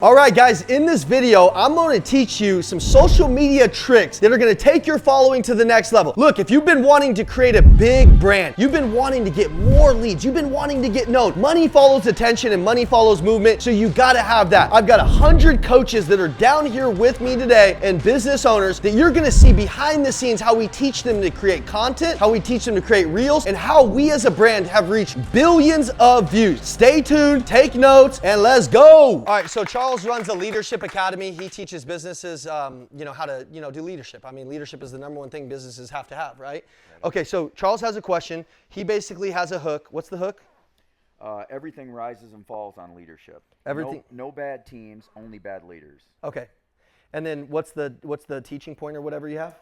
All right, guys, in this video, I'm going to teach you some social media tricks that are going to take your following to the next level. Look, if you've been wanting to create a big brand, you've been wanting to get more leads, you've been wanting to get known, money follows attention and money follows movement, so you got to have that. I've got 100 coaches that are down here with me today and business owners that you're going to see behind the scenes how we teach them to create content, how we teach them to create reels, and how we as a brand have reached billions of views. Stay tuned, take notes, and let's go. All right, so Charles runs a leadership academy. He teaches businesses, how to, do leadership. I mean, leadership is the number one thing businesses have to have, right? Okay, so Charles has a question. He basically has a hook. What's the hook? Everything rises and falls on leadership. Everything. No bad teams, only bad leaders. Okay, and then what's the teaching point or whatever you have?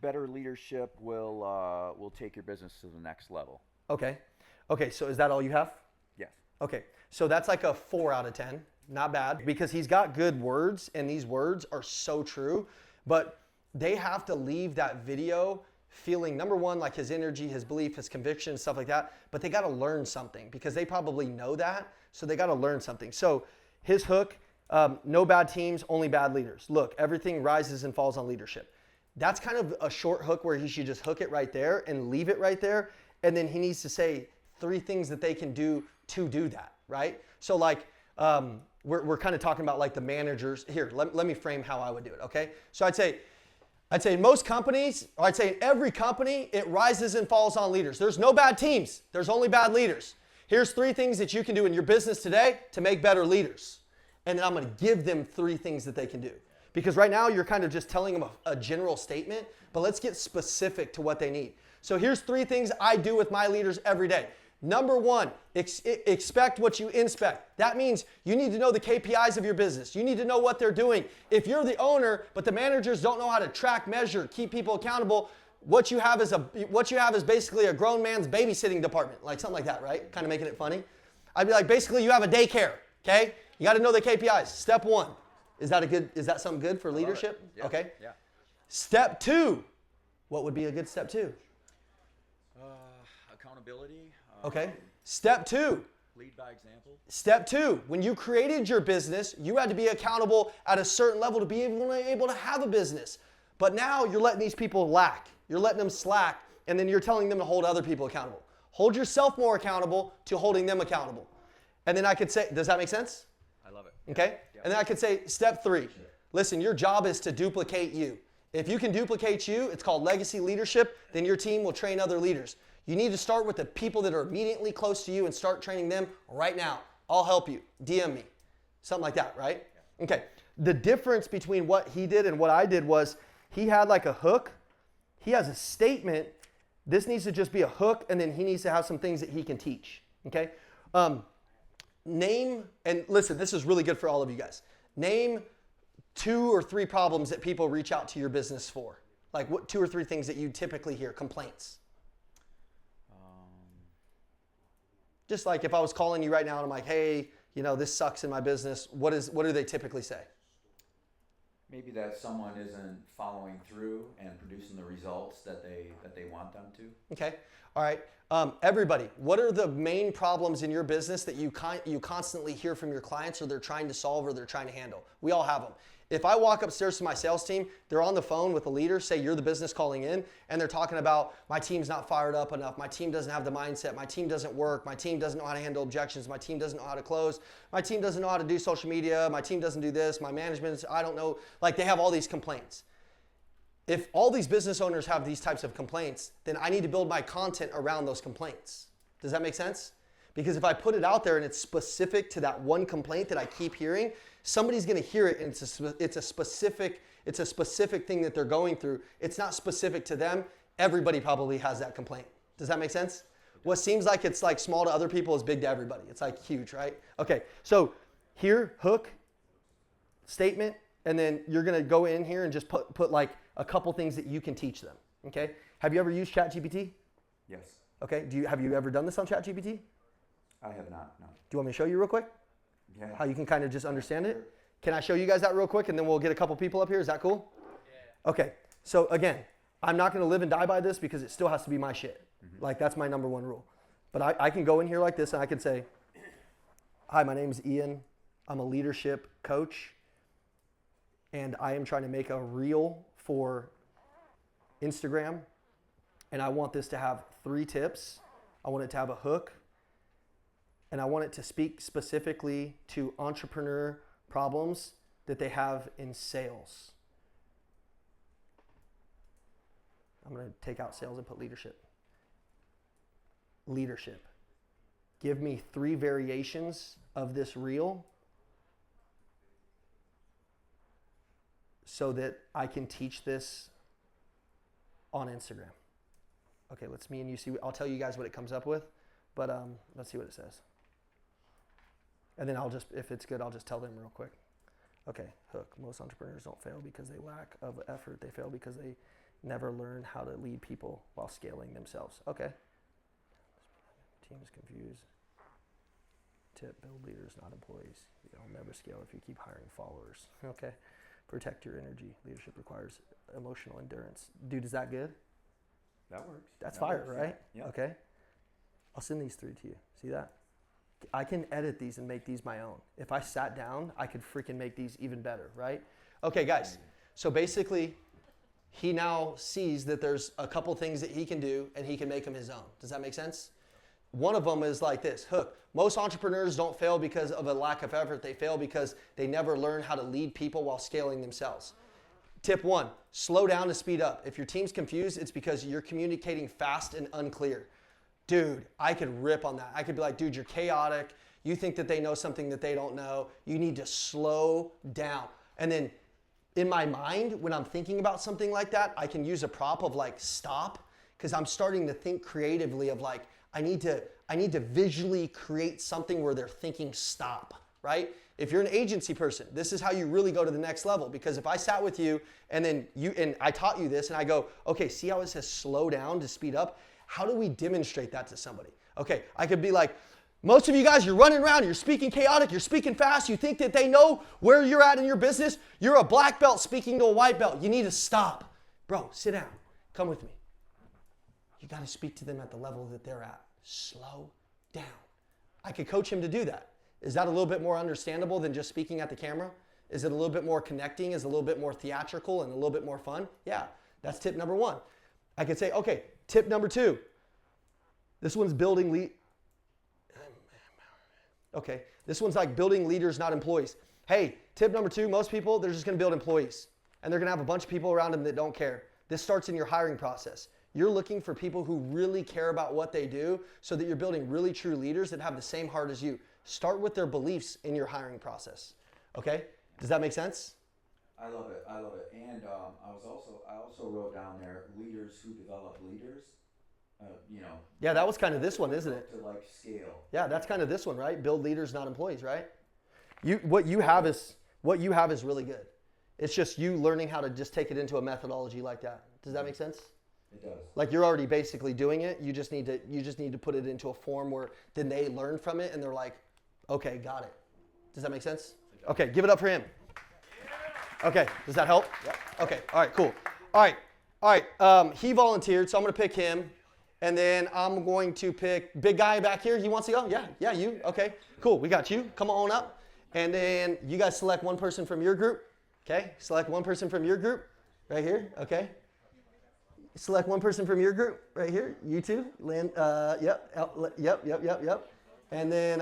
Better leadership will take your business to the next level. Okay, so is that all you have? Yes. Okay, so that's like a 4 out of 10. Not bad, because he's got good words, and these words are so true, but they have to leave that video feeling, number one, like his energy, his belief, his conviction, stuff like that, but they got to learn something because they probably know that, so they got to learn something. So his hook, no bad teams, only bad leaders. Look, everything rises and falls on leadership. That's kind of a short hook where he should just hook it right there and leave it right there, and then he needs to say 3 things that they can do to do that, right? So like, we're kind of talking about like the managers. Here, let me frame how I would do it, okay? So I'd say in most companies, or I'd say in every company, it rises and falls on leaders. There's no bad teams. There's only bad leaders. Here's 3 things that you can do in your business today to make better leaders. And then I'm going to give them 3 things that they can do. Because right now you're kind of just telling them a general statement, but let's get specific to what they need. So here's 3 things I do with my leaders every day. Number 1, expect what you inspect. That means you need to know the KPIs of your business. You need to know what they're doing. If you're the owner, but the managers don't know how to track, measure, keep people accountable, what you have is basically a grown man's babysitting department, like something like that, right? Kind of making it funny. I'd be like, basically, you have a daycare. Okay, you got to know the KPIs. Step 1, is that something good for leadership? Yeah. Okay. Yeah. Step 2, what would be a good step 2? Accountability. Okay. Step 2. Lead by example. Step 2. When you created your business, you had to be accountable at a certain level to be able to have a business. But now you're letting these people lack. You're letting them slack, and then you're telling them to hold other people accountable. Hold yourself more accountable to holding them accountable. And then I could say, does that make sense? I love it. Okay? Yeah. And then I could say, step 3. Listen, your job is to duplicate you. If you can duplicate you, it's called legacy leadership, then your team will train other leaders. You need to start with the people that are immediately close to you and start training them right now. I'll help you. DM me. Something like that, right? Yeah. Okay. The difference between what he did and what I did was he had like a hook. He has a statement. This needs to just be a hook, and then he needs to have some things that he can teach. Okay? Name, and listen, this is really good for all of you guys. Name 2 or 3 problems that people reach out to your business for. Like what 2 or 3 things that you typically hear, complaints. Just like if I was calling you right now and I'm like, hey, this sucks in my business, what do they typically say? Maybe that someone isn't following through and producing the results that they want them to. Okay. All right. Everybody, what are the main problems in your business that you constantly hear from your clients, or they're trying to solve, or they're trying to handle? We all have them. If I walk upstairs to my sales team, they're on the phone with the leader, say you're the business calling in, and they're talking about my team's not fired up enough, my team doesn't have the mindset, my team doesn't work, my team doesn't know how to handle objections, my team doesn't know how to close, my team doesn't know how to do social media, my team doesn't do this, my management, I don't know. Like, they have all these complaints. If all these business owners have these types of complaints, then I need to build my content around those complaints. Does that make sense? Because if I put it out there and it's specific to that one complaint that I keep hearing, somebody's going to hear it, and it's a specific thing that they're going through. It's not specific to them. Everybody probably has that complaint. Does that make sense? What seems like it's like small to other people is big to everybody. It's like huge, right? Okay, so here, hook, statement, and then you're going to go in here and just put like a couple things that you can teach them. Okay? Have you ever used ChatGPT? Yes. Okay. Have you ever done this on ChatGPT? I have not, no. Do you want me to show you real quick? Yeah. How you can kind of just understand it? Can I show you guys that real quick, and then we'll get a couple people up here? Is that cool? Yeah. Okay. So again, I'm not going to live and die by this because it still has to be my shit. Mm-hmm. Like, that's my number 1 rule. But I can go in here like this, and I can say, hi, my name is Ian. I'm a leadership coach, and I am trying to make a reel for Instagram, and I want this to have 3 tips. I want it to have a hook, and I want it to speak specifically to entrepreneur problems that they have in sales. I'm going to take out sales and put leadership. Leadership. Give me 3 variations of this reel so that I can teach this on Instagram. Okay, let's me and you see. I'll tell you guys what it comes up with, but let's see what it says. And then I'll just, if it's good, I'll just tell them real quick. Okay, hook. Most entrepreneurs don't fail because they lack of effort. They fail because they never learn how to lead people while scaling themselves. Okay. Team is confused. Tip, build leaders, not employees. You'll never scale if you keep hiring followers. Okay. Protect your energy. Leadership requires emotional endurance. Dude, is that good? That works. That's fire, works, right? Yeah. Okay. I'll send these 3 to you. See that? I can edit these and make these my own. If I sat down, I could freaking make these even better, right? Okay, guys. So basically, he now sees that there's a couple things that he can do and he can make them his own. Does that make sense? One of them is like this, hook. Most entrepreneurs don't fail because of a lack of effort. They fail because they never learn how to lead people while scaling themselves. Tip 1, slow down to speed up. If your team's confused, it's because you're communicating fast and unclear. Dude, I could rip on that. I could be like, dude, you're chaotic. You think that they know something that they don't know. You need to slow down. And then in my mind, when I'm thinking about something like that, I can use a prop of like stop, because I'm starting to think creatively of like, I need to visually create something where they're thinking stop, right? If you're an agency person, this is how you really go to the next level, because if I sat with you and then I taught you this and I go, okay, see how it says slow down to speed up? How do we demonstrate that to somebody? Okay, I could be like, most of you guys, you're running around, you're speaking chaotic, you're speaking fast, you think that they know where you're at in your business. You're a black belt speaking to a white belt. You need to stop. Bro, sit down. Come with me. You got to speak to them at the level that they're at. Slow down. I could coach him to do that. Is that a little bit more understandable than just speaking at the camera? Is it a little bit more connecting? Is it a little bit more theatrical and a little bit more fun? Yeah, that's tip number 1. I could say, okay, tip number 2. This one's Okay, this one's like building leaders, not employees. Hey, tip number 2, most people, they're just gonna build employees. And they're gonna have a bunch of people around them that don't care. This starts in your hiring process. You're looking for people who really care about what they do so that you're building really true leaders that have the same heart as you. Start with their beliefs in your hiring process. Okay? Does that make sense? I love it. And I also wrote down there leaders who develop leaders. Yeah, that was kind of this one, isn't it? To like scale. Yeah, that's kind of this one, right? Build leaders, not employees, right? What you have is really good. It's just you learning how to just take it into a methodology like that. Does that make sense? It does. Like you're already basically doing it. You just need to put it into a form where then they learn from it and they're like, okay, got it. Does that make sense? Okay, give it up for him. Okay, does that help? Yep. Okay, all right, cool. All right. He volunteered, so I'm gonna pick him. And then I'm going to pick big guy back here. He wants to go? Yeah, you. Okay, cool. We got you. Come on up. And then you guys select one person from your group. Okay, select one person from your group right here. Okay. Select one person from your group right here. You two. Yep. And then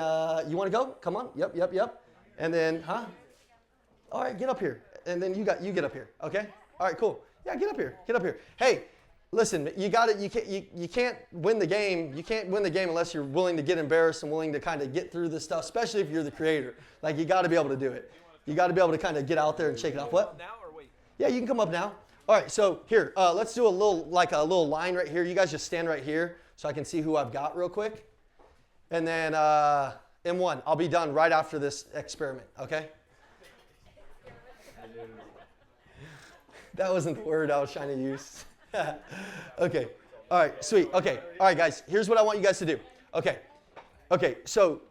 you want to go? Come on. Yep. And then, all right, get up here. And then you get up here. Okay. All right, cool. Yeah, get up here. Hey. Listen, you can't win the game. You can't win the game unless you're willing to get embarrassed and willing to kind of get through this stuff, especially if you're the creator. Like, you got to be able to do it. You got to be able to kind of get out there and shake it off. What? Now or wait? Yeah, you can come up now. All right, so here, let's do a little line right here. You guys just stand right here so I can see who I've got real quick. And then M1, I'll be done right after this experiment, okay? That wasn't the word I was trying to use. Okay. All right. Sweet. Okay. All right, guys. Here's what I want you guys to do. Okay. So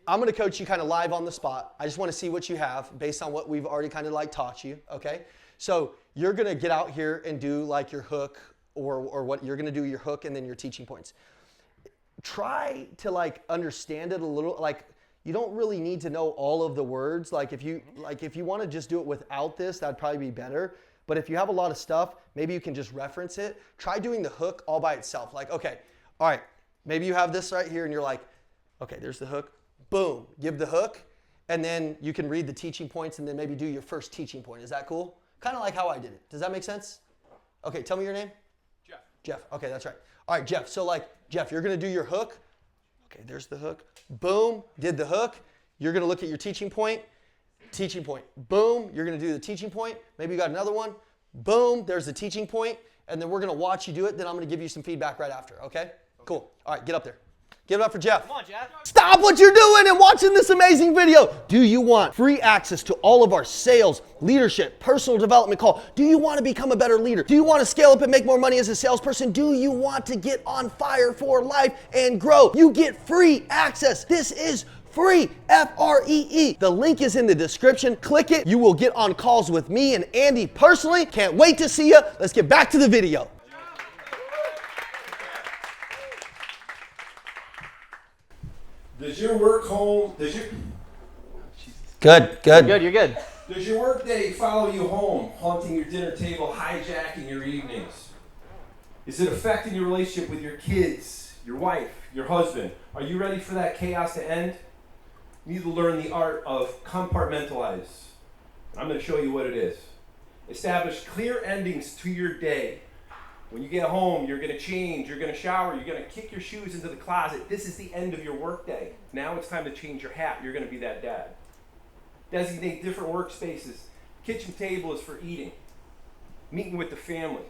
I'm going to coach you kind of live on the spot. I just want to see what you have based on what we've already kind of like taught you. Okay. So you're going to get out here and do like your hook or what you're going to do your hook and then your teaching points. Try to like understand it a little. Like you don't really need to know all of the words. Like if you want to just do it without this, that'd probably be better. But if you have a lot of stuff, maybe you can just reference it. Try doing the hook all by itself. Like, okay, all right, maybe you have this right here and you're like, okay, there's the hook. Boom, give the hook. And then you can read the teaching points and then maybe do your first teaching point. Is that cool? Kind of like how I did it. Does that make sense? Okay, tell me your name. Jeff. Jeff, okay, that's right. All right, Jeff, so like, Jeff, you're gonna do your hook. Okay, there's the hook. Boom, did the hook. You're gonna look at your teaching point. Teaching point. Boom, you're gonna do the teaching point. Maybe you got another one. Boom, there's the teaching point. And then we're gonna watch you do it. Then I'm gonna give you some feedback right after, okay? Cool. All right, get up there. Give it up for Jeff. Come on, Jeff. Stop what you're doing and watching this amazing video. Do you want free access to all of our sales, leadership, personal development call? Do you want to become a better leader? Do you want to scale up and make more money as a salesperson? Do you want to get on fire for life and grow? You get free access. This is free, F-R-E-E. The link is in the description. Click it. You will get on calls with me and Andy personally. Can't wait to see you. Let's get back to the video. Does your work home, Good. Good, you're good. does your work day follow you home, haunting your dinner table, hijacking your evenings? Is it affecting your relationship with your kids, your wife, your husband? Are you ready for that chaos to end? You need to learn the art of compartmentalize. I'm going to show you what it is. Establish clear endings to your day. When you get home, you're going to change, you're going to shower, you're going to kick your shoes into the closet. This is the end of your workday. Now it's time to change your hat. You're going to be that dad. Designate different workspaces. Kitchen table is for eating. Meeting with the family.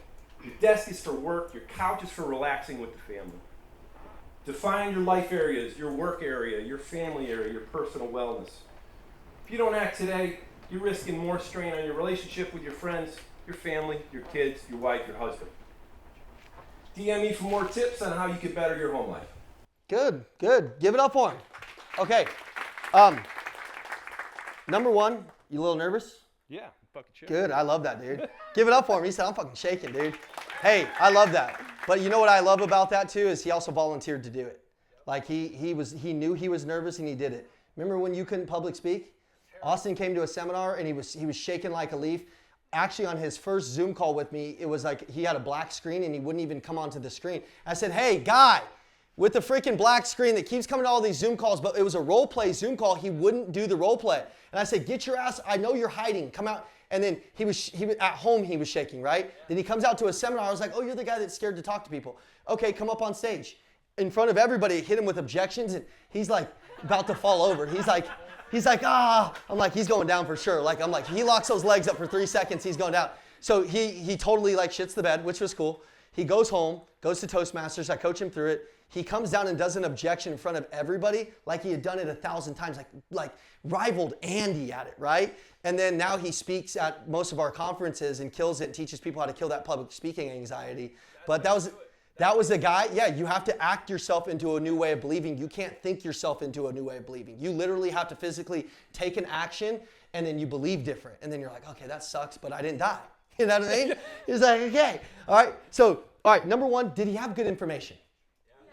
Your desk is for work. Your couch is for relaxing with the family. Define your life areas, your work area, your family area, your personal wellness. If you don't act today, you're risking more strain on your relationship with your friends, your family, your kids, your wife, your husband. DM me for more tips on how you can better your home life. Good. Give it up for him. Okay. Number one, you a little nervous? Yeah, I'm fucking shit. Good. I love that, dude. Give it up for him. He said, I'm fucking shaking, dude. Hey, I love that. But you know what I love about that too is he also volunteered to do it. Like he knew he was nervous and he did it. Remember when you couldn't public speak? Austin came to a seminar and he was shaking like a leaf. Actually, on his first Zoom call with me, it was like he had a black screen and he wouldn't even come onto the screen. I said, hey, guy, with the freaking black screen that keeps coming to all these Zoom calls, but it was a role play Zoom call, he wouldn't do the role play. And I said, get your ass, I know you're hiding, come out. And then he was at home, he was shaking, right? Then he comes out to a seminar, I was like, oh, you're the guy that's scared to talk to people. Okay, come up on stage. In front of everybody, hit him with objections, and he's like about to fall over. He's like, I'm like, he's going down for sure. Like, I'm like, he locks those legs up for 3 seconds, he's going down. So he totally like shits the bed, which was cool. He goes home, goes to Toastmasters, I coach him through it. He comes down and does an objection in front of everybody like he had done it 1,000 times, like rivaled Andy at it, right? And then now he speaks at most of our conferences and kills it and teaches people how to kill that public speaking anxiety. But that was a guy, yeah, you have to act yourself into a new way of believing. You can't think yourself into a new way of believing. You literally have to physically take an action and then you believe different. And then you're like, okay, that sucks, but I didn't die. You know what I mean? He's like, okay. All right, so, all right, number one, did he have good information?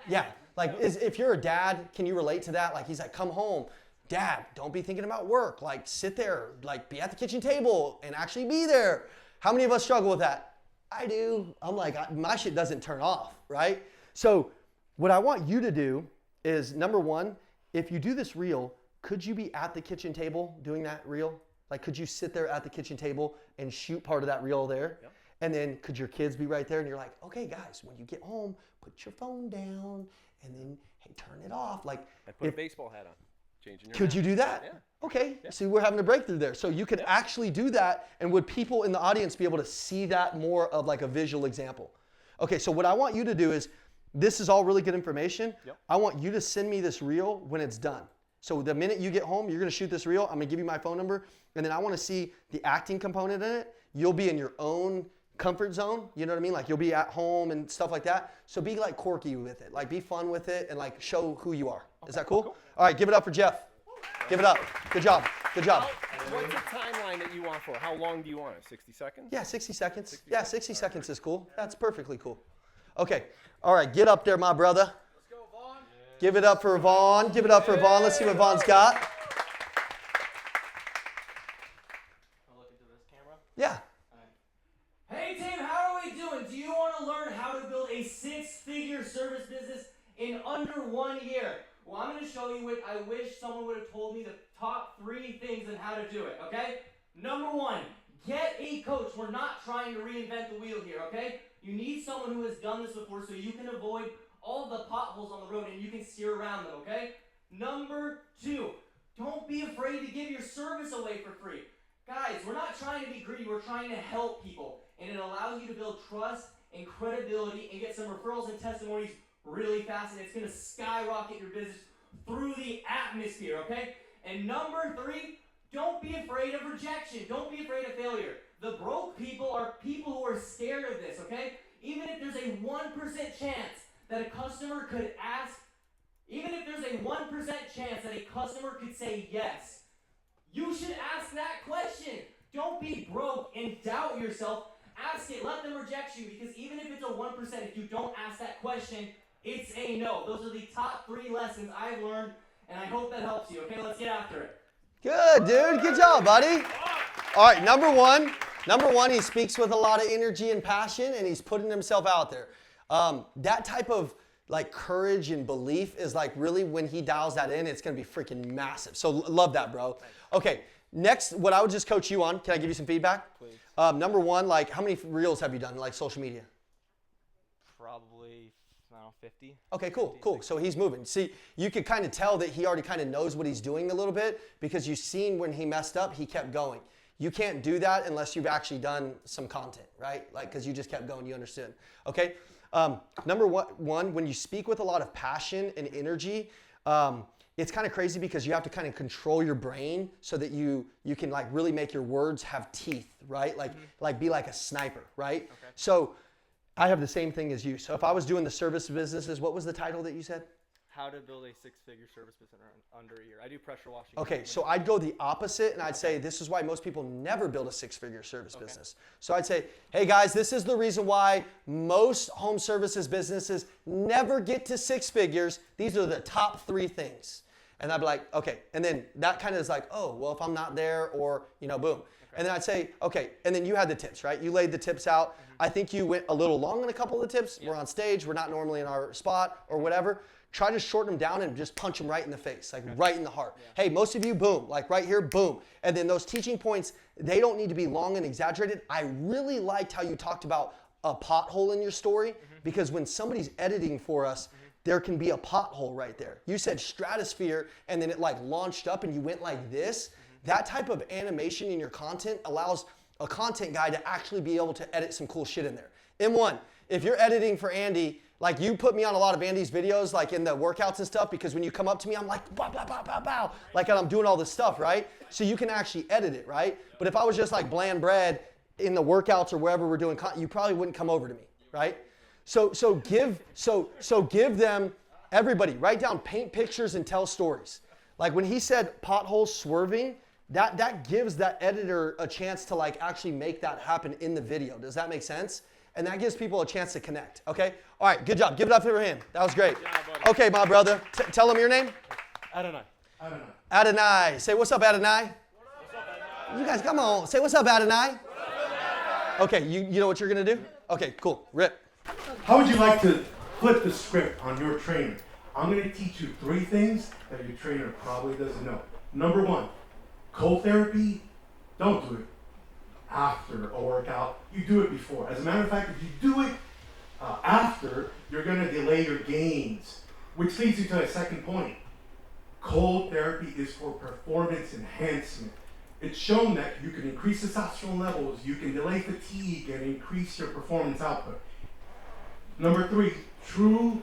Yeah, like if you're a dad, can you relate to that? Like he's like, come home, dad, don't be thinking about work. Like sit there, like be at the kitchen table and actually be there. How many of us struggle with that? I do. I'm like, my shit doesn't turn off, right? So what I want you to do is number one, if you do this reel, could you be at the kitchen table doing that reel? Like could you sit there at the kitchen table and shoot part of that reel there? Yep. And then could your kids be right there and you're like, okay guys, when you get home, put your phone down and then hey, turn it off. Like I put a baseball hat on. Changing your could hat. you do that? Yeah. Okay, Yeah. See, we're having a breakthrough there. So you could actually do that, and would people in the audience be able to see that more of like a visual example? Okay, so what I want you to do is, this is all really good information. Yep. I want you to send me this reel when it's done. So the minute you get home, you're gonna shoot this reel. I'm gonna give you my phone number, and then I wanna see the acting component in it. You'll be in your own comfort zone, you know what I mean? Like you'll be at home and stuff like that. So be like quirky with it, like be fun with it and like show who you are. Okay, is that cool? All right, give it up for Jeff. Give it up. Good job. Good job. What's the timeline that you want for? How long do you want it? 60 seconds? Yeah, 60 seconds. Yeah, 60 seconds is cool. That's perfectly cool. Okay. All right, get up there, my brother. Let's go, Vaughn. Give it up for Vaughn. Give it up for Vaughn. Let's see what Vaughn's got. I'll look into this camera. Yeah. Hey team, how are we doing? Do you want to learn how to build a 6-figure service business in under 1 year? Well, I'm going to show you what I wish someone would have told me the top 3 things on how to do it, okay? Number 1, get a coach. We're not trying to reinvent the wheel here, okay? You need someone who has done this before so you can avoid all the potholes on the road and you can steer around them, okay? Number 2, don't be afraid to give your service away for free. Guys, we're not trying to be greedy, we're trying to help people. And it allows you to build trust and credibility and get some referrals and testimonies really fast, and it's going to skyrocket your business through the atmosphere, okay? And number 3, don't be afraid of rejection. Don't be afraid of failure. The broke people are people who are scared of this, okay? Even if there's a 1% chance that a customer could ask, even if there's a 1% chance that a customer could say yes, you should ask that question. Don't be broke and doubt yourself. Ask it. Let them reject you, because even if it's a 1%, if you don't ask that question, it's a no. Those are the top 3 lessons I've learned, and I hope that helps you. Okay, let's get after it. Good, dude. Good job, buddy. All right, number one, he speaks with a lot of energy and passion, and he's putting himself out there. That type of like courage and belief is like really when he dials that in, it's going to be freaking massive. So love that, bro. Okay, next, what I would just coach you on, can I give you some feedback? Please. Number 1, like how many reels have you done, like social media? Probably, I don't know, 50. Okay, cool. So he's moving. See, you could kind of tell that he already kind of knows what he's doing a little bit because you've seen when he messed up, he kept going. You can't do that unless you've actually done some content, right? Like, because you just kept going, you understood. Okay, number one, when you speak with a lot of passion and energy, it's kind of crazy because you have to kind of control your brain so that you can like really make your words have teeth, right? Like be like a sniper, right? Okay. So I have the same thing as you. So if I was doing the service businesses, what was the title that you said? How to build a 6-figure service business in under a year. I do pressure washing. Okay, so I'd go the opposite, and I'd say this is why most people never build a 6-figure service business. So I'd say, hey guys, this is the reason why most home services businesses never get to 6 figures. These are the top 3 things. And I'd be like, okay. And then that kind of is like, oh, well, if I'm not there or, boom. Okay. And then I'd say, okay. And then you had the tips, right? You laid the tips out. Mm-hmm. I think you went a little long on a couple of the tips. Yeah. We're on stage. We're not normally in our spot or whatever. Try to shorten them down and just punch them right in the face, like right in the heart. Yeah. Hey, most of you, boom, like right here, boom. And then those teaching points, they don't need to be long and exaggerated. I really liked how you talked about a pothole in your story because when somebody's editing for us, there can be a pothole right there. You said stratosphere and then it like launched up and you went like this. That type of animation in your content allows a content guy to actually be able to edit some cool shit in there. M1, if you're editing for Andy, like you put me on a lot of Andy's videos, like in the workouts and stuff, because when you come up to me, I'm like, bow, bow, bow, bow, bow. Like I'm doing all this stuff, right? So you can actually edit it, right? But if I was just like bland bread in the workouts or wherever we're doing content, you probably wouldn't come over to me, right? So give them, everybody, write down, paint pictures and tell stories. Like when he said potholes swerving, that gives that editor a chance to like actually make that happen in the video. Does that make sense? And that gives people a chance to connect, okay? All right, good job. Give it up for him. That was great. Yeah, okay, my brother. Tell him your name. Adonai. Adonai. Say, what's up, Adonai? What's up, Adonai? You guys, come on. Say, what's up, Adonai? Okay, you know what you're going to do? Okay, cool. Rip. How would you like to flip the script on your trainer? I'm going to teach you 3 things that your trainer probably doesn't know. Number 1, cold therapy, don't do it after a workout. You do it before. As a matter of fact, if you do it after, you're going to delay your gains, which leads you to a second point. Cold therapy is for performance enhancement. It's shown that you can increase testosterone levels, you can delay fatigue, and increase your performance output. Number 3, true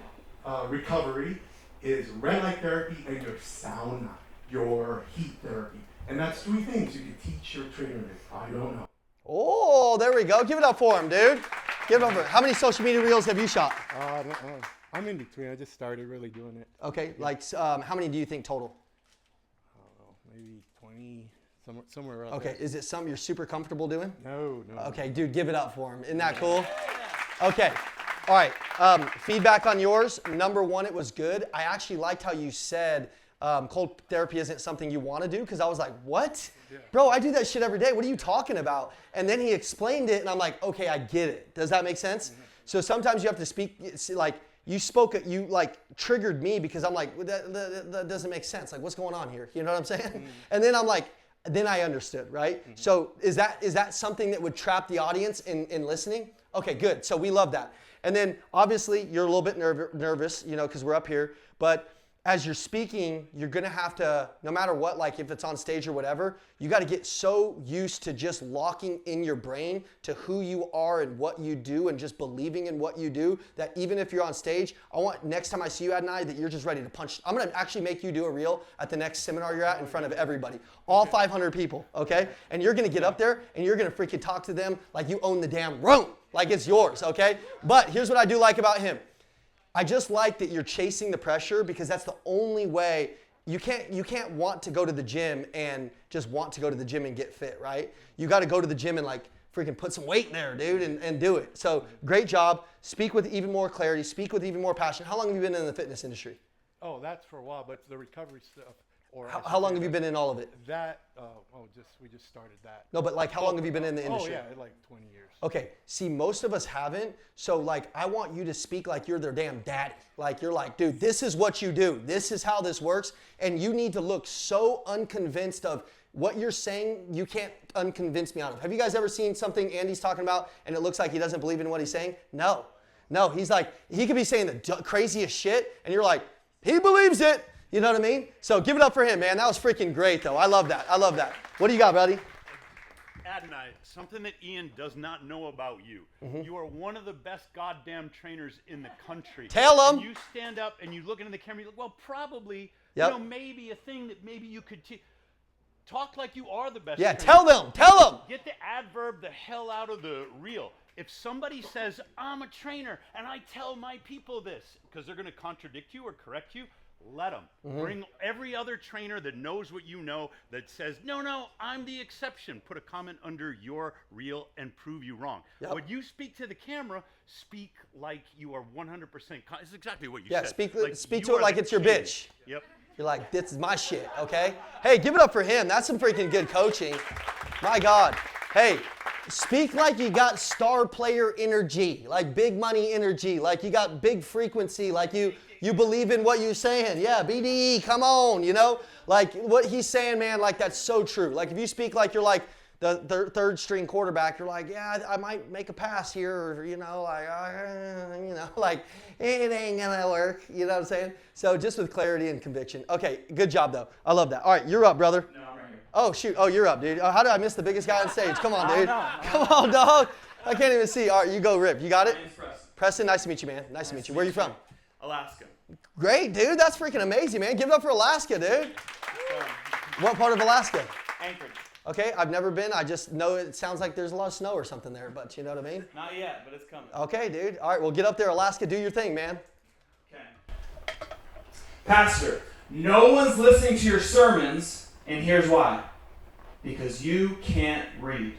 recovery is red light therapy and your sauna, your heat therapy. And that's 3 things you can teach your trainer if I don't know. Oh, there we go. Give it up for him, dude. Give it up for him. How many social media reels have you shot? I'm in between. I just started really doing it. Okay, like how many do you think total? I don't know, maybe 20, somewhere around Okay, there. is it something you're super comfortable doing? No. Okay, dude, give it up for him. Isn't that cool? Okay. All right, feedback on yours. Number one, it was good. I actually liked how you said cold therapy isn't something you want to do, because I was like, what? Yeah. Bro, I do that shit every day. What are you talking about? And then he explained it, and I'm like, okay, I get it. Does that make sense? Mm-hmm. So sometimes you have to speak, like, you like triggered me, because I'm like, that doesn't make sense. Like, what's going on here? You know what I'm saying? Mm-hmm. And then I'm like, then I understood, right? Mm-hmm. So is that something that would trap the audience in listening? Okay, good. So we love that. And then obviously you're a little bit nervous, you know, because we're up here. But as you're speaking, you're going to have to, no matter what, like if it's on stage or whatever, you got to get so used to just locking in your brain to who you are and what you do, and just believing in what you do, that even if you're on stage, I want next time I see you, Adonai, that you're just ready to punch. I'm going to actually make you do a reel at the next seminar you're at in front of everybody. All 500 people, okay? And you're going to get up there and you're going to freaking talk to them like you own the damn room, like it's yours, okay? But here's what I do like about him. I just like that you're chasing the pressure, because that's the only way. You can't want to go to the gym and just want to go to the gym and get fit, right? You got to go to the gym and like freaking put some weight there, dude, and do it. So great job. Speak with even more clarity. Speak with even more passion. How long have you been in the fitness industry? Oh, that's for a while, but the recovery stuff. Or how long have you been in all of it? That, we just started that. No, but like how long have you been in the industry? Oh, yeah, like 20 years. Okay, see, most of us haven't. So like, I want you to speak like you're their damn daddy. Like you're like, dude, this is what you do. This is how this works. And you need to look so unconvinced of what you're saying, you can't unconvince me out of. Have you guys ever seen something Andy's talking about and it looks like he doesn't believe in what he's saying? No, he's like, he could be saying the craziest shit and you're like, he believes it. You know what I mean? So give it up for him, man. That was freaking great, though. I love that. What do you got, buddy? Adonai, something that Ian does not know about you. Mm-hmm. You are one of the best goddamn trainers in the country. Tell him. And you stand up and you look into the camera. You're like, well, probably, maybe a thing that maybe you could talk like you are the best. Yeah, trainer. Tell them. Get the adverb the hell out of the reel. If somebody says, I'm a trainer, and I tell my people this, because they're going to contradict you or correct you, let them. Mm-hmm. Bring every other trainer that knows what you know, that says, no, I'm the exception. Put a comment under your reel and prove you wrong. Yep. When you speak to the camera, speak like you are 100%. It's exactly what you said. Yeah, speak to it like it's your bitch. Yep. You're like, this is my shit, okay? Hey, give it up for him. That's some freaking good coaching. My God. Hey, speak like you got star player energy, like big money energy, like you got big frequency, like you believe in what you're saying. Yeah, BDE, come on, you know? Like what he's saying, man, like that's so true. Like if you speak like you're like the third string quarterback, you're like, yeah, I might make a pass here, or, like it ain't gonna work. You know what I'm saying? So just with clarity and conviction. Okay, good job though. I love that. All right, you're up, brother. No, I'm right here. Oh, shoot. Oh, you're up, dude. Oh, how did I miss the biggest guy on stage? Come on, dude. Come on, dog. I can't even see. All right, you go, Rip. You got it? My name's Preston. Preston, nice to meet you, man. Nice to meet you. Where are you from? Alaska. Great, dude. That's freaking amazing, man. Give it up for Alaska, dude. What part of Alaska? Anchorage. Okay, I've never been. I just know it sounds like there's a lot of snow or something there, but you know what I mean? Not yet, but it's coming. Okay, dude. All right, well, get up there, Alaska. Do your thing, man. Okay. Pastor, no one's listening to your sermons, and here's why. Because you can't read.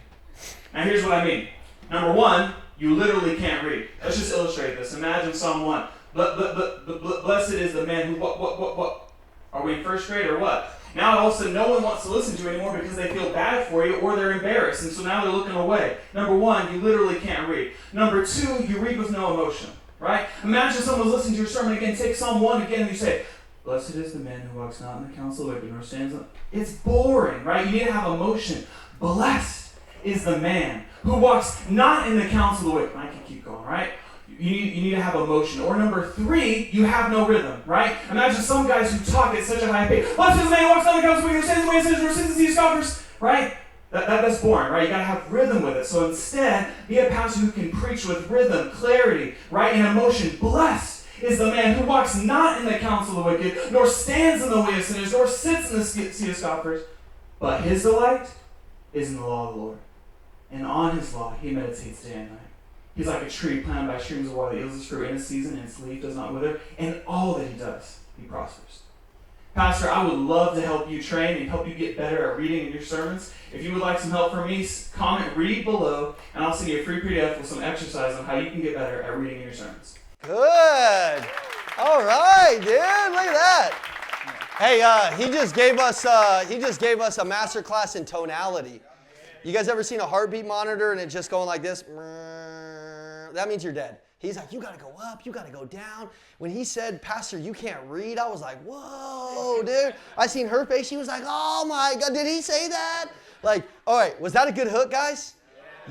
Now, here's what I mean. Number one, you literally can't read. Let's just illustrate this. Imagine Psalm 1. Blessed is the man who, what? Are we in first grade or what? Now all of a sudden no one wants to listen to you anymore because they feel bad for you or they're embarrassed. And so now they're looking away. Number one, you literally can't read. Number two, you read with no emotion, right? Imagine someone's listening to your sermon again. Take Psalm 1 again and you say, blessed is the man who walks not in the counsel of the wicked nor stands in. It's boring, right? You need to have emotion. Blessed is the man who walks not in the counsel of the wicked. I can keep going, right? You need to have emotion. Or number three, you have no rhythm, right? Imagine some guys who talk at such a high pace. Blessed is the man who walks not in the counsel of the wicked, stands in the way of sinners, nor sits in the seat of scoffers, right? That's boring, right? You gotta have rhythm with it. So instead, be a pastor who can preach with rhythm, clarity, right, and emotion. Blessed is the man who walks not in the counsel of the wicked, nor stands in the way of sinners, nor sits in the seat of scoffers, but his delight is in the law of the Lord. And on his law he meditates day and night. He's like a tree planted by streams of water that yields its fruit in its season, and its leaf does not wither. And all that he does, he prospers. Pastor, I would love to help you train and help you get better at reading in your sermons. If you would like some help from me, comment read below, and I'll send you a free PDF with some exercise on how you can get better at reading in your sermons. Good. All right, dude. Look at that. Hey, he just gave us a masterclass in tonality. You guys ever seen a heartbeat monitor and it's just going like this? That means you're dead. He's like, you got to go up, you got to go down. When he said, Pastor, you can't read, I was like, whoa, dude. I seen her face. She was like, oh, my God, did he say that? Like, all right, was that a good hook, guys?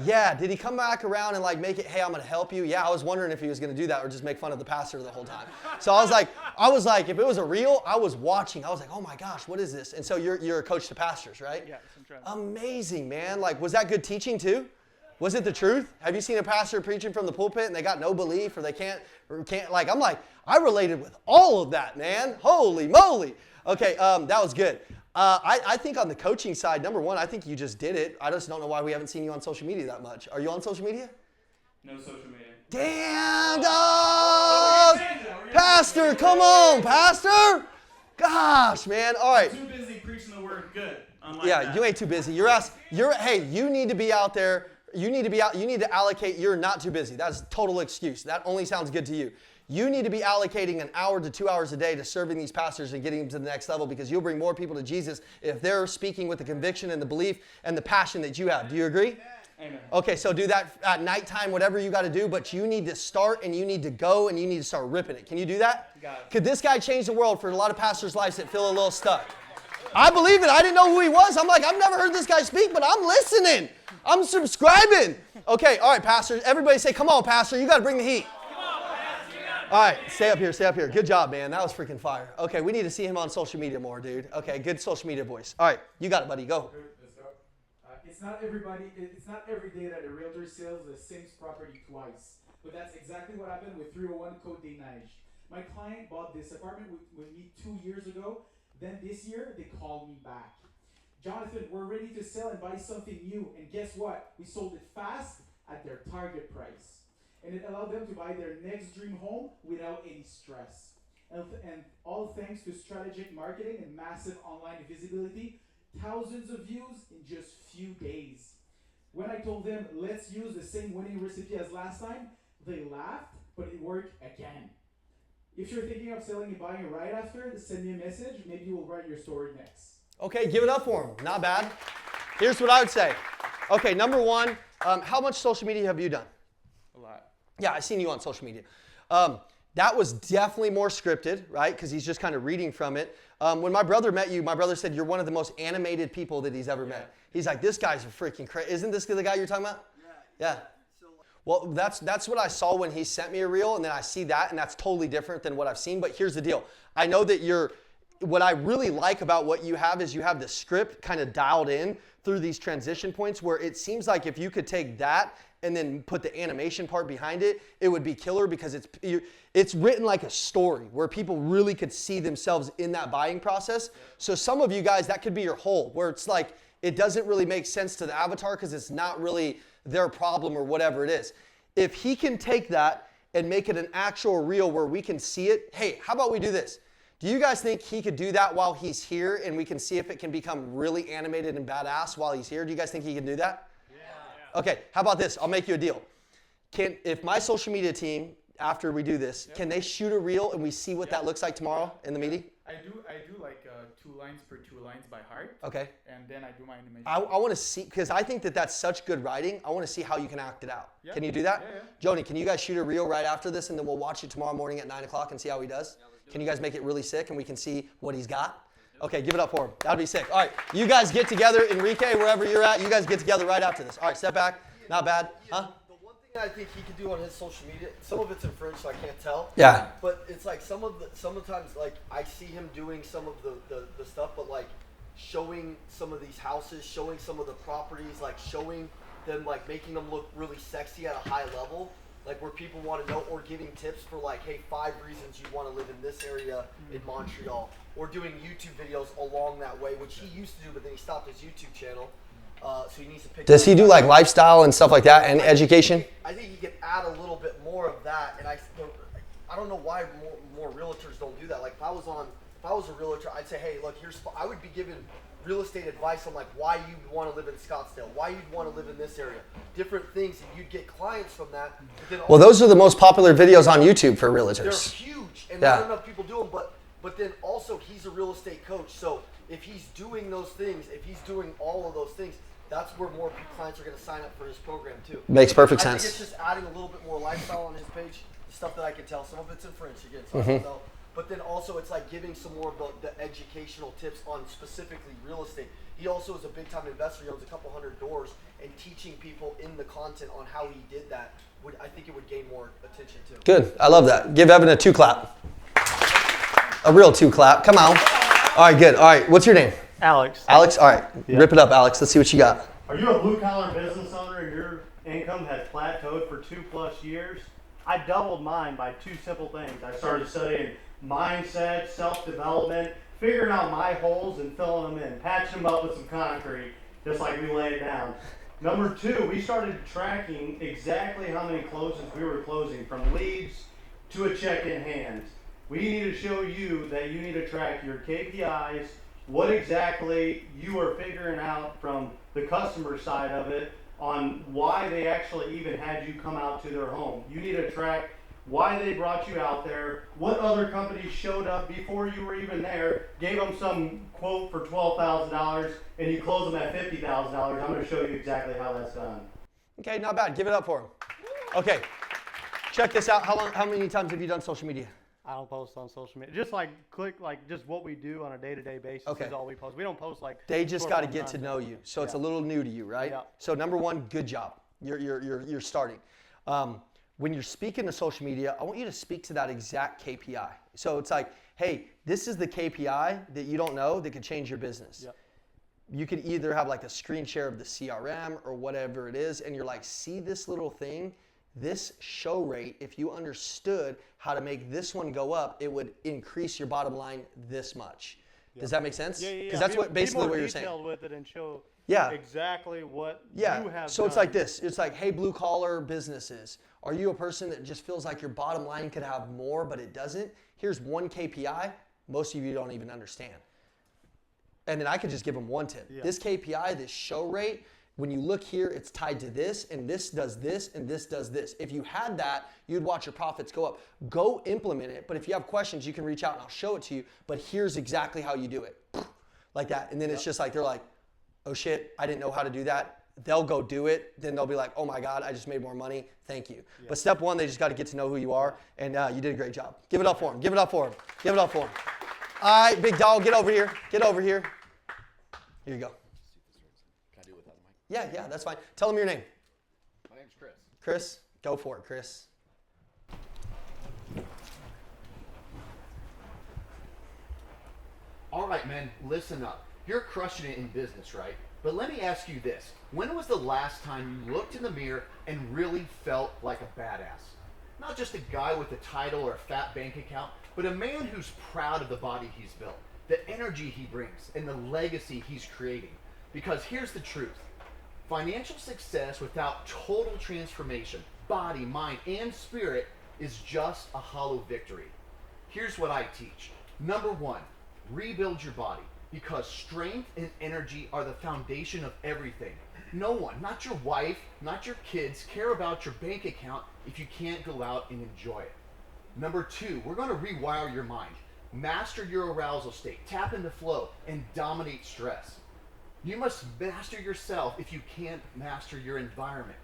Yeah. Did he come back around and like make it, hey, I'm going to help you? Yeah, I was wondering if he was going to do that or just make fun of the pastor the whole time. So I was like, if it was a reel, I was watching. I was like, oh, my gosh, what is this? And so you're a coach to pastors, right? Yeah. Amazing, man. Like, was that good teaching too? Was it the truth? Have you seen a pastor preaching from the pulpit and they got no belief or they can't like, I'm like, I related with all of that, man. Holy moly. Okay, that was good. I think on the coaching side, number one, I think you just did it. I just don't know why we haven't seen you on social media that much. Are you on social media? No social media. Damn, dog. Pastor, come on, Pastor. Gosh, man. All right. I'm too busy preaching the word good. Yeah, you ain't too busy. Hey, you need to be out there. You need to allocate, you're not too busy. That's a total excuse. That only sounds good to you. You need to be allocating an hour to 2 hours a day to serving these pastors and getting them to the next level because you'll bring more people to Jesus if they're speaking with the conviction and the belief and the passion that you have. Do you agree? Amen. Okay, so do that at nighttime, whatever you got to do, but you need to start and you need to go and you need to start ripping it. Can you do that? Got it. Could this guy change the world for a lot of pastors' lives that feel a little stuck? I believe it. I didn't know who he was. I'm like, I've never heard this guy speak, but I'm listening. I'm subscribing. Okay, all right, pastors. Everybody say, come on, pastor. You got to bring the heat. Come on, Pastor, you got it. All right, stay up here, stay up here. Good job, man. That was freaking fire. Okay, we need to see him on social media more, dude. Okay, good social media voice. All right, you got it, buddy. Go. Let's go. It's not every day that a realtor sells the same property twice. But that's exactly what happened with 301 Côte des Neiges. My client bought this apartment with me 2 years ago. Then this year, they called me back. Jonathan, we're ready to sell and buy something new. And guess what? We sold it fast at their target price. And it allowed them to buy their next dream home without any stress. And all thanks to strategic marketing and massive online visibility, thousands of views in just few days. When I told them, let's use the same winning recipe as last time, they laughed, but it worked again. If you're thinking of selling and buying right after, send me a message. Maybe we'll write your story next. Okay, give it up for him. Not bad. Here's what I would say. Okay, number one, how much social media have you done? A lot. Yeah, I've seen you on social media. That was definitely more scripted, right? Because he's just kind of reading from it. When my brother met you, my brother said you're one of the most animated people that he's ever met. He's like, this guy's a freaking crazy. Isn't this the guy you're talking about? Yeah. Well, that's what I saw when he sent me a reel, and then I see that, and that's totally different than what I've seen. But here's the deal. I know that what I really like about what you have is you have the script kind of dialed in through these transition points where it seems like if you could take that and then put the animation part behind it, it would be killer because it's written like a story where people really could see themselves in that buying process. So some of you guys, that could be your whole, where it's like it doesn't really make sense to the avatar because it's not really their problem or whatever it is. If he can take that and make it an actual reel where we can see it, hey, how about we do this? Do you guys think he could do that while he's here and we can see if it can become really animated and badass while he's here? Do you guys think he can do that? Yeah. Okay, how about this? I'll make you a deal. If my social media team, after we do this, can they shoot a reel and we see what that looks like tomorrow in the meeting? I do like 2 lines per 2 lines by heart. Okay. And then I do my animation. I want to see, because I think that's such good writing. I want to see how you can act it out. Yeah. Can you do that? Yeah. Joni, can you guys shoot a reel right after this and then we'll watch it tomorrow morning at 9 o'clock and see how he does? Can you guys make it really sick and we can see what he's got? Okay, give it up for him. That'd be sick. All right, you guys get together, Enrique, wherever you're at, you guys get together right after this. All right, step back. Not bad. Huh? The one thing I think he could do on his social media, some of it's in French, so I can't tell. Yeah. But it's like sometimes like I see him doing some of the stuff, but like showing some of these houses, showing some of the properties, like showing them, like making them look really sexy at a high level. Like where people want to know, or giving tips for like, hey, 5 reasons you want to live in this area in Montreal, or doing YouTube videos along that way, which he used to do, but then he stopped his YouTube channel. So he needs to pick. Does he do like lifestyle and stuff like that and education? I think he could add a little bit more of that, and I don't know why more realtors don't do that. Like if I was on if I was a realtor, I'd say, hey, look, I would be giving real estate advice on like why you'd want to live in Scottsdale, why you'd want to live in this area, different things, and you'd get clients from that. Well, those are the most popular videos on YouTube for realtors. They're huge, and not enough people do them. But then also he's a real estate coach, so if he's doing those things, if he's doing all of those things, that's where more clients are going to sign up for his program too. Makes perfect sense. I think it's just adding a little bit more lifestyle on his page, the stuff that I can tell. Some of it's in French again, so I don't know. But then also it's like giving some more of the educational tips on specifically real estate. He also is a big time investor. He owns a couple hundred doors, and teaching people in the content on how he did that I think it would gain more attention too. Good. I love that. Give Evan a 2 clap. A real 2 clap. Come on. All right, good. All right, what's your name? Alex. Alex? All right. Yeah. Rip it up, Alex. Let's see what you got. Are you a blue-collar business owner and your income has plateaued for 2+ years? I doubled mine by 2 simple things. I started studying mindset, self-development, figuring out my holes and filling them in, patching them up with some concrete, just like we laid down. Number 2, we started tracking exactly how many closings we were closing, from leads to a check in hand. We need to show you that you need to track your KPIs, what exactly you are figuring out from the customer side of it on why they actually even had you come out to their home. You need to track why they brought you out there, what other companies showed up before you were even there, gave them some quote for $12,000, and you close them at $50,000. I'm going to show you exactly how that's done. Okay, not bad. Give it up for him. Okay, check this out. How many times have you done social media? I don't post on social media. Just just what we do on a day-to-day basis is all we post. We don't post like. They just got to get to know you, so it's a little new to you, right? Yeah. So number 1, good job. You're starting. When you're speaking to social media, I want you to speak to that exact KPI. So it's like, hey, this is the KPI that you don't know that could change your business. Yep. You could either have like a screen share of the CRM or whatever it is, and you're like, see this little thing, this show rate, if you understood how to make this one go up, it would increase your bottom line this much. Yep. Does that make sense? Yeah. Because that's basically what you're saying. Be more detailed with it and show exactly what you have So done. It's like this. It's like, hey, blue collar businesses, are you a person that just feels like your bottom line could have more, but it doesn't? Here's one KPI most of you don't even understand. And then I could just give them one tip. Yeah. This KPI, this show rate, when you look here, it's tied to this, and this does this, and this does this. If you had that, you'd watch your profits go up. Go implement it, but if you have questions, you can reach out and I'll show it to you, but here's exactly how you do it. Like that. And then it's just like, they're like, oh shit, I didn't know how to do that. They'll go do it. Then they'll be like, oh my God, I just made more money. Thank you. Yeah. But step 1, they just got to get to know who you are, and you did a great job. Give it up for him. Give it up for him. Give it up for him. All right, big dog, get over here. Get over here. Here you go. Can I do it without the mic? Yeah, that's fine. Tell them your name. My name's Chris. Chris, go for it, Chris. All right, man, listen up. You're crushing it in business, right? But let me ask you this. When was the last time you looked in the mirror and really felt like a badass? Not just a guy with a title or a fat bank account, but a man who's proud of the body he's built, the energy he brings, and the legacy he's creating. Because here's the truth. Financial success without total transformation, body, mind, and spirit, is just a hollow victory. Here's what I teach. Number 1, rebuild your body, because strength and energy are the foundation of everything. No one, not your wife, not your kids, care about your bank account if you can't go out and enjoy it. Number 2, we're going to rewire your mind. Master your arousal state, tap into flow, and dominate stress. You must master yourself if you can't master your environment.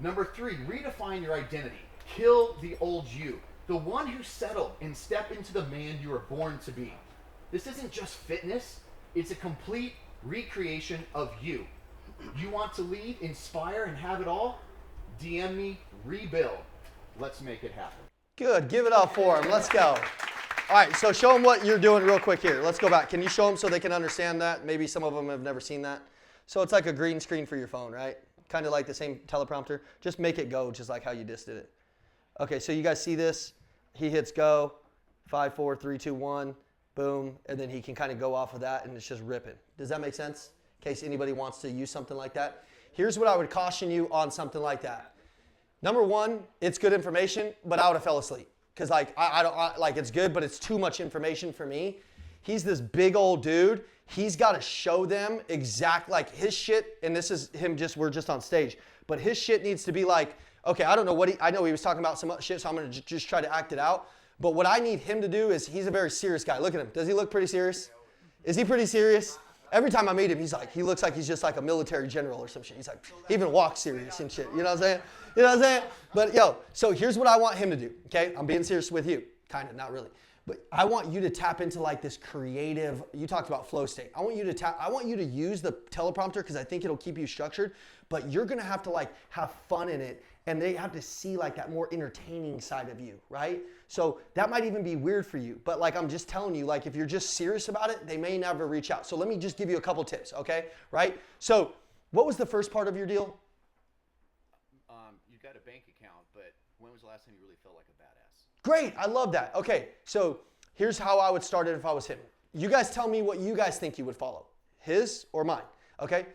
Number 3, redefine your identity. Kill the old you, the one who settled, and step into the man you were born to be. This isn't just fitness, it's a complete recreation of you. You want to lead, inspire, and have it all? DM me, rebuild. Let's make it happen. Good, give it up for him. Let's go. All right, so show them what you're doing real quick here. Let's go back. Can you show them so they can understand that? Maybe some of them have never seen that. So it's like a green screen for your phone, right? Kind of like the same teleprompter. Just make it go just like how you just did it. Okay, so you guys see this? He hits go, 5, 4, 3, 2, 1, boom, and then he can kind of go off of that and it's just ripping. Does that make sense? In case anybody wants to use something like that. Here's what I would caution you on something like that. Number 1, it's good information, but I would have fell asleep. Because like, I don't, like it's good, but it's too much information for me. he's this big old dude. He's got to show them exact, like his shit, and this is him we're just on stage, but his shit needs to be like, okay, I don't know I know he was talking about some shit, so I'm going to just try to act it out. But what I need him to do is, he's a very serious guy. Look at him. Does he look pretty serious? Is he pretty serious? Every time I meet him, he looks like he's just like a military general or some shit. He's like, he even walks serious and shit. You know what I'm saying? You know what I'm saying? But yo, so here's what I want him to do, okay? I'm being serious with you. Kind of, not really. But I want you to tap into like this creative, you talked about flow state. I want you to use the teleprompter because I think it'll keep you structured, but you're going to have to like have fun in it, and they have to see like that more entertaining side of you, right? So that might even be weird for you, but like I'm just telling you, like if you're just serious about it, they may never reach out. So let me just give you a couple tips, okay? Right? So what was the first part of your deal? You got a bank account, but when was the last time you really felt like a badass? Great, I love that. Okay, so here's how I would start it if I was him. You guys tell me what you guys think you would follow, his or mine, okay?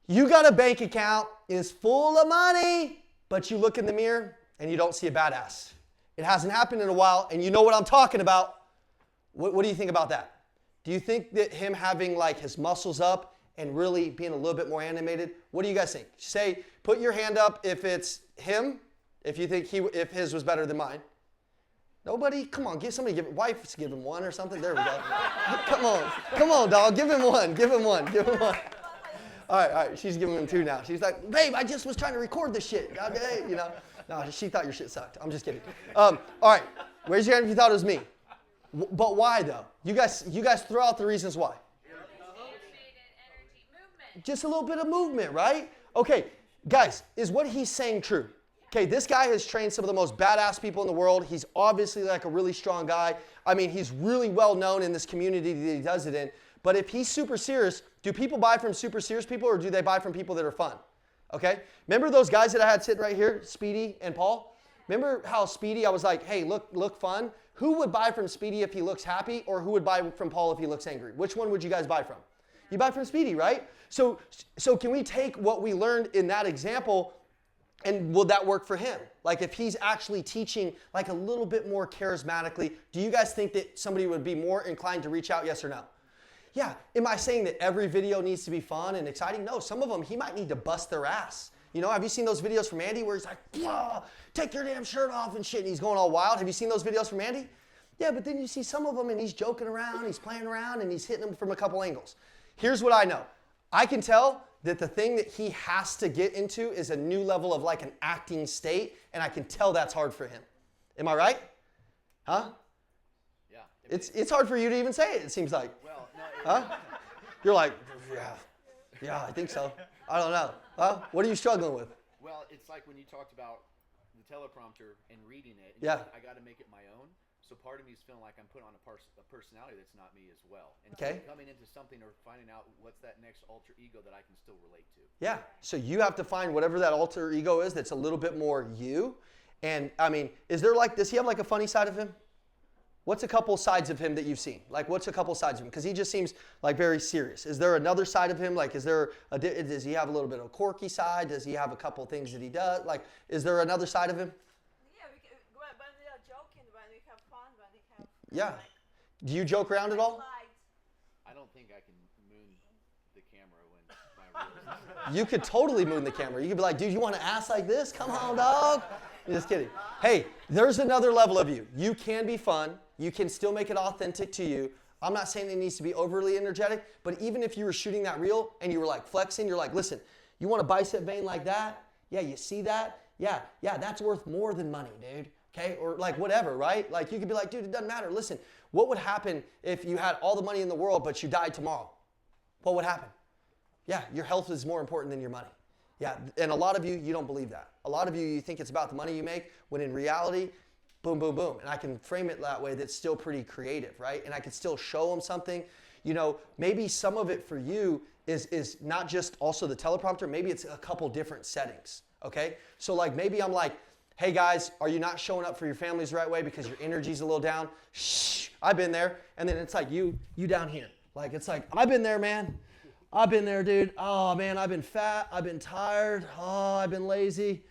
You got a bank account, it's full of money, but you look in the mirror and you don't see a badass. It hasn't happened in a while, and you know what I'm talking about. What do you think about that? Do you think that him having like his muscles up and really being a little bit more animated, what do you guys think? Say, put your hand up if it's him, if you think if his was better than mine. Nobody? Come on, wife's give him one or something. There we go. Come on, dog, give him one. All right, she's giving him two now. She's like, babe, I just was trying to record this shit. Okay, you know. No, she thought your shit sucked. I'm just kidding. All right, raise your hand if you thought it was me. But why though? You guys throw out the reasons why. Just a little bit of movement, right? Okay, guys, is what he's saying true? Okay, this guy has trained some of the most badass people in the world. He's obviously like a really strong guy. I mean, he's really well known in this community that he does it in. But if he's super serious, do people buy from super serious people, or do they buy from people that are fun? Okay? Remember those guys that I had sitting right here, Speedy and Paul? Remember how Speedy, I was like, hey, look fun? Who would buy from Speedy if he looks happy, or who would buy from Paul if he looks angry? Which one would you guys buy from? You buy from Speedy, right? So can we take what we learned in that example, and will that work for him? Like if he's actually teaching like a little bit more charismatically, do you guys think that somebody would be more inclined to reach out, yes or no? Yeah, am I saying that every video needs to be fun and exciting? No, some of them he might need to bust their ass. You know, have you seen those videos from Andy where he's like, take your damn shirt off and shit, and he's going all wild? Have you seen those videos from Andy? Yeah, but then you see some of them and he's joking around, he's playing around, and he's hitting them from a couple angles. Here's what I know. I can tell that the thing that he has to get into is a new level of like an acting state, and I can tell that's hard for him. Am I right? Huh? Yeah. It's hard for you to even say it seems like. Well, no. Huh? You're like, yeah, I think so. I don't know. Huh? What are you struggling with? Well, it's like when you talked about the teleprompter and reading it. And yeah. I got to make it my own. So part of me is feeling like I'm putting on a personality that's not me as well. And okay. Coming into something or finding out what's that next alter ego that I can still relate to. Yeah. So you have to find whatever that alter ego is that's a little bit more you. And I mean, does he have like a funny side of him? What's a couple sides of him that you've seen? Like, what's a couple sides of him? Because he just seems like very serious. Is there another side of him? Like, does he have a little bit of a quirky side? Does he have a couple things that he does? Like, is there another side of him? Yeah, when we are joking, when we have fun, when we have... Yeah. Do you joke around at all? I don't think I can moon the camera when my reels. You could totally moon the camera. You could be like, dude, you want to ass like this? Come on, dog. Just kidding. Hey, there's another level of you. You can be fun. You can still make it authentic to you. I'm not saying it needs to be overly energetic, but even if you were shooting that reel and you were like flexing, you're like, listen, you want a bicep vein like that? Yeah, you see that? Yeah, that's worth more than money, dude. Okay, or like whatever, right? Like you could be like, dude, it doesn't matter. Listen, what would happen if you had all the money in the world, but you died tomorrow? What would happen? Yeah, your health is more important than your money. Yeah, and a lot of you don't believe that. A lot of you think it's about the money you make, when in reality, boom, boom, boom. And I can frame it that way that's still pretty creative, right? And I can still show them something. You know, maybe some of it for you is not just also the teleprompter, maybe it's a couple different settings, okay? So like maybe I'm like, hey guys, are you not showing up for your families the right way because your energy's a little down? Shh, I've been there. And then it's like you down here. Like it's like, I've been there, man. I've been there, dude. Oh man, I've been fat. I've been tired. Oh, I've been lazy.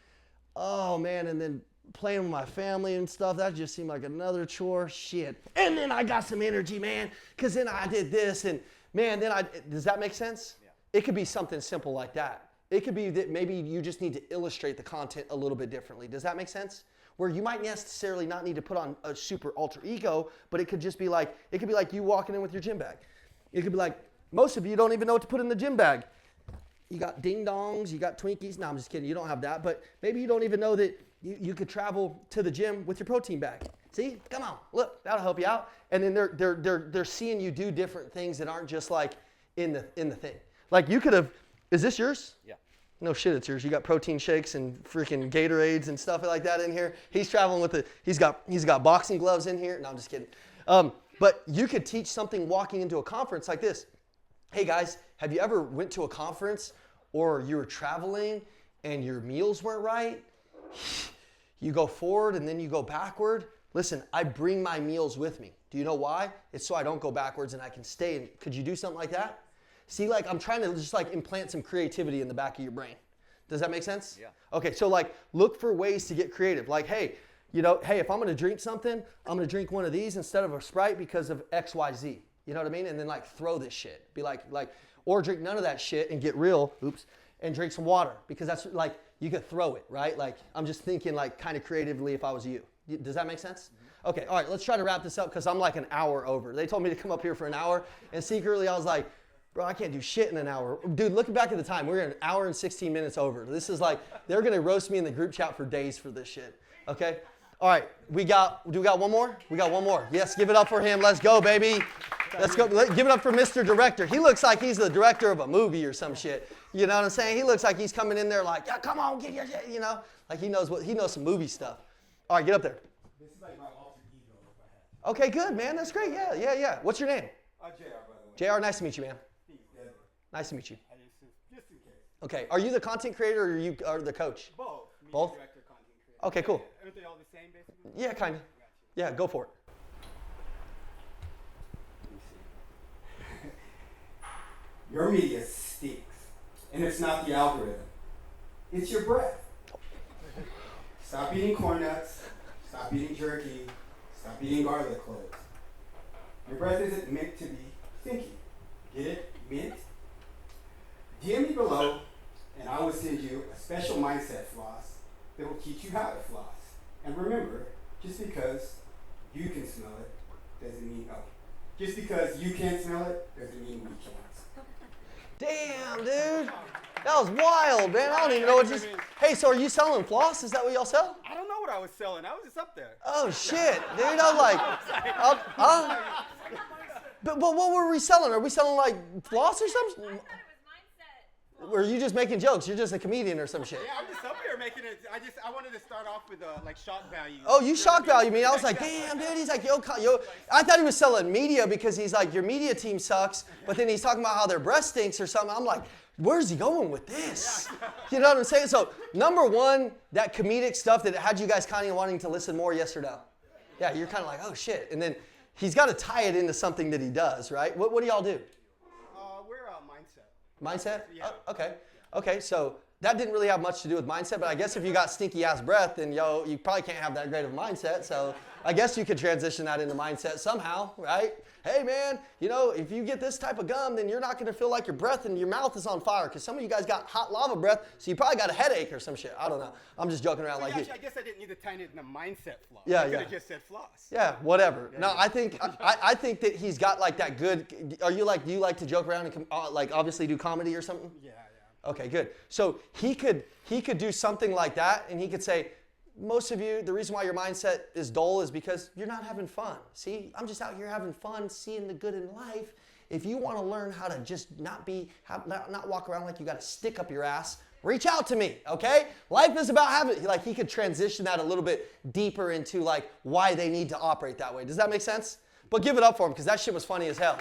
Oh man, and then playing with my family and stuff. That just seemed like another chore. Shit. And then I got some energy, man, because then I did this. And, man, does that make sense? Yeah. It could be something simple like that. It could be that maybe you just need to illustrate the content a little bit differently. Does that make sense? Where you might necessarily not need to put on a super alter ego, but it could just be like, you walking in with your gym bag. It could be like, most of you don't even know what to put in the gym bag. You got ding dongs, you got Twinkies. No, I'm just kidding. You don't have that. But maybe you don't even know that you could travel to the gym with your protein bag. See? Come on. Look, that'll help you out. And then they're seeing you do different things that aren't just like in the thing. Like you could have, is this yours? Yeah. No shit, it's yours. You got protein shakes and freaking Gatorades and stuff like that in here. He's traveling with he's got boxing gloves in here. No, I'm just kidding. But you could teach something walking into a conference like this. Hey guys, have you ever went to a conference or you were traveling and your meals weren't right? You go forward and then you go backward. Listen, I bring my meals with me. Do you know why? It's so I don't go backwards and I can stay. Could you do something like that? See, like I'm trying to just like implant some creativity in the back of your brain. Does that make sense? Yeah. Okay, so like look for ways to get creative. Like, hey, if I'm gonna drink something, I'm gonna drink one of these instead of a Sprite because of X, Y, Z. You know what I mean? And then like throw this shit. Be like, or drink none of that shit and get real, and drink some water because that's like, you could throw it, right? Like I'm just thinking like kind of creatively if I was you. Does that make sense? Mm-hmm. Okay, all right, let's try to wrap this up because I'm like an hour over. They told me to come up here for an hour and secretly I was like, bro, I can't do shit in an hour. Dude, looking back at the time, we're an hour and 16 minutes over. This is like, they're gonna roast me in the group chat for days for this shit, okay? All right, do we got one more? We got one more. Yes, give it up for him. Let's go, baby. Let's go. Give it up for Mr. Director. He looks like he's the director of a movie or some shit. You know what I'm saying? He looks like he's coming in there like, yeah, come on, get your shit, like he knows some movie stuff. All right, get up there. This is like my alter ego if I had. Okay, good, man. That's great. Yeah. What's your name? JR, by the way. JR, nice to meet you, man. Nice to meet you. Just in case. Okay, are you the content creator or you are the coach? Both. Both? Director, content creator. Okay, cool. Aren't they all the same, basically? Yeah, kind of. Yeah, go for it. Your media stinks, and it's not the algorithm. It's your breath. Stop eating corn nuts. Stop eating jerky. Stop eating garlic cloves. Your breath isn't meant to be thinking. Get it? Mint? DM me below, and I will send you a special mindset floss that will teach you how to floss. And remember, just because you can smell it doesn't mean, just because you can't smell it doesn't mean we can't. Damn, dude. That was wild, man. I don't even know what just. Hey, so are you selling floss? Is that what y'all sell? I don't know what I was selling. I was just up there. Oh, shit, dude. I'm like, But what were we selling? Are we selling like floss or something? Or are you just making jokes? You're just a comedian or some shit. Yeah, I'm just up here making it. I wanted to start off with like shock value. Oh, you shock value me. I was like, damn, dude. He's like, yo. I thought he was selling media because he's like, your media team sucks. But then he's talking about how their breast stinks or something. I'm like, where's he going with this? You know what I'm saying? So, number one, that comedic stuff that had you guys kind of wanting to listen more, yes or no? Yeah, you're kind of like, oh, shit. And then he's got to tie it into something that he does, right? What do y'all do? We're mindset. Mindset? Yeah. Oh, okay, so that didn't really have much to do with mindset, but I guess if you got stinky ass breath, then you probably can't have that great of a mindset. So I guess you could transition that into mindset somehow, right? Hey man, if you get this type of gum, then you're not gonna feel like your breath and your mouth is on fire because some of you guys got hot lava breath, so you probably got a headache or some shit. I don't know. I'm just joking around like you. I guess I didn't need to tie it in the mindset floss. Yeah, I could have just said floss. Yeah, whatever. No, I think that he's got like that good. Do you like to joke around and like obviously do comedy or something? Yeah. Okay, good. So he could do something like that, and he could say, most of you, the reason why your mindset is dull is because you're not having fun. See, I'm just out here having fun, seeing the good in life. If you want to learn how to just not walk around like you got a stick up your ass, reach out to me, okay? Life is about having, like he could transition that a little bit deeper into like why they need to operate that way. Does that make sense? But give it up for him because that shit was funny as hell.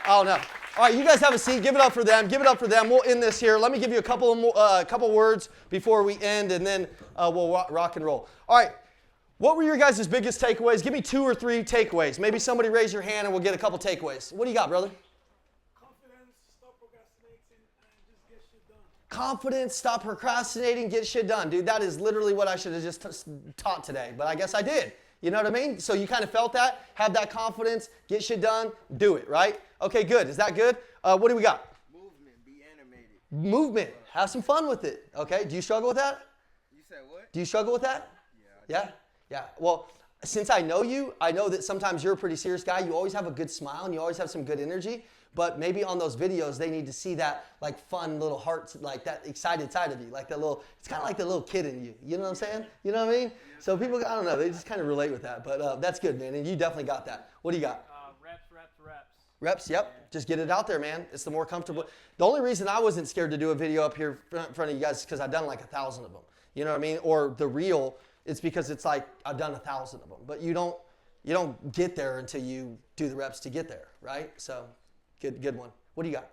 Oh no. All right, you guys have a seat. Give it up for them. Give it up for them. We'll end this here. Let me give you a couple words before we end, and then we'll rock and roll. All right, what were your guys' biggest takeaways? Give me 2 or 3 takeaways. Maybe somebody raise your hand, and we'll get a couple takeaways. What do you got, brother? Confidence, stop procrastinating, and just get shit done. Confidence, stop procrastinating, get shit done. Dude, that is literally what I should have just taught today, but I guess I did. You know what I mean? So you kind of felt that, have that confidence, get shit done, do it, right? Okay, good. Is that good? What do we got? Movement, be animated. Movement, have some fun with it. Okay, do you struggle with that? You said what? Do you struggle with that? Yeah? Yeah. Well, since I know you, I know that sometimes you're a pretty serious guy. You always have a good smile and you always have some good energy. But maybe on those videos, they need to see that like fun little heart, like that excited side of you, like that little, it's kind of like the little kid in you. You know what I'm saying? You know what I mean? So people, I don't know, they just kind of relate with that. But that's good, man. And you definitely got that. What do you got? Reps. Reps, yep. Yeah. Just get it out there, man. It's the more comfortable. The only reason I wasn't scared to do a video up here in front of you guys is because I've done like 1,000 of them. You know what I mean? Or the reel, it's because it's like I've done 1,000 of them. But you don't get there until you do the reps to get there, right? So good one. What do you got?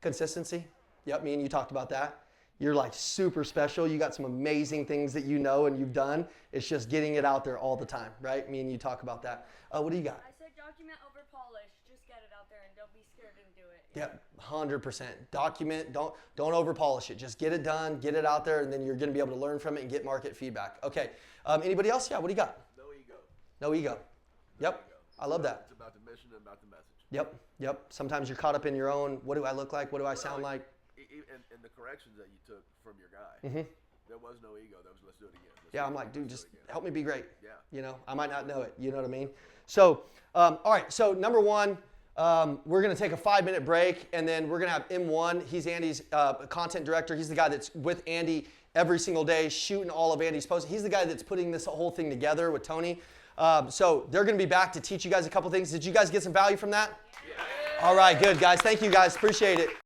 Consistency. Yep, me and you talked about that. You're like super special. You got some amazing things that you know and you've done. It's just getting it out there all the time, right? Me and you talk about that. What do you got? I said document over polish. Just get it out there and don't be scared to do it. Yep, 100%. Document, don't over polish it. Just get it done, get it out there, and then you're going to be able to learn from it and get market feedback. Okay. Anybody else? Yeah, what do you got? No ego. No ego. Yep. I love that. It's about the mission and about the message. Yep. Sometimes you're caught up in your own, what do I look like? What do I sound like? And the corrections that you took from your guy, there was no ego. There was, let's do it again. Yeah, I'm like, dude, just help me be great. Yeah. You know, I might not know it. You know what I mean? So, all right. So number one, we're going to take a 5-minute break, and then we're going to have M1. He's Andy's content director. He's the guy that's with Andy every single day, shooting all of Andy's posts. He's the guy that's putting this whole thing together with Tony. So they're going to be back to teach you guys a couple things. Did you guys get some value from that? Yeah. All right, good, guys. Thank you, guys. Appreciate it.